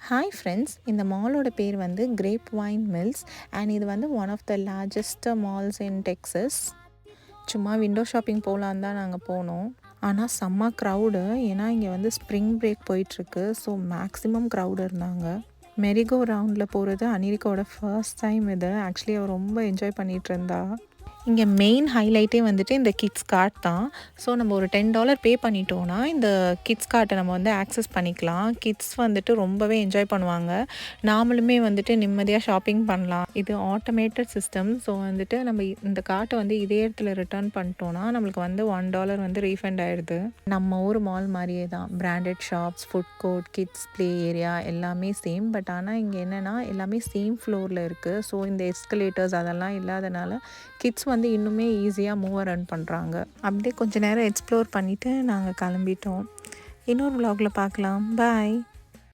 Hi friends, இந்த மாலோட பேர் வந்து கிரேப் வைன் மில்ஸ் அண்ட் இது வந்து one of the largest malls in Texas. சும்மா விண்டோ ஷாப்பிங் போகலான்னு தான் நாங்கள் போனோம். ஆனால் செம்ம க்ரௌடு, ஏன்னா இங்கே வந்து ஸ்ப்ரிங் பிரேக் போயிட்டுருக்கு. ஸோ மேக்ஸிமம் க்ரௌடு இருந்தாங்க. மெரிகோ ரவுண்டில் போகிறது அனிரிக்காவோட ஃபர்ஸ்ட் டைம். இது ஆக்சுவலி அவள் ரொம்ப என்ஜாய் பண்ணிகிட்டு இருந்தா. இங்கே மெயின் ஹைலைட்டே வந்துட்டு இந்த கிட்ஸ் கார்ட் தான். ஸோ நம்ம ஒரு $10 பே பண்ணிட்டோன்னா இந்த கிட்ஸ் கார்ட்டை நம்ம வந்து ஆக்சஸ் பண்ணிக்கலாம். கிட்ஸ் வந்துட்டு ரொம்பவே என்ஜாய் பண்ணுவாங்க. நாமளுமே வந்துட்டு நிம்மதியாக ஷாப்பிங் பண்ணலாம். இது ஆட்டோமேட்டட் சிஸ்டம். ஸோ வந்துட்டு நம்ம இந்த கார்ட்டை வந்து இதே இடத்துல ரிட்டர்ன் பண்ணிட்டோன்னா நம்மளுக்கு வந்து $1 வந்து ரீஃபண்ட் ஆகிடுது. நம்ம ஊர் மால் மாதிரியே தான். Branded shops, food court, kids play area எல்லாமே சேம். பட் ஆனால் இங்கே என்னென்னா எல்லாமே சேம் ஃப்ளோரில் இருக்குது. ஸோ இந்த எஸ்கலேட்டர்ஸ் அதெல்லாம் இல்லாதனால கிட்ஸ் வந்து இன்னுமே ஈஸியாக மூவ் ரன் பண்ணுறாங்க. அப்படியே கொஞ்சம் நேரம் எக்ஸ்ப்ளோர் பண்ணிவிட்டு நாங்கள் கிளம்பிட்டோம். இன்னொரு vlogல பார்க்கலாம். பாய்.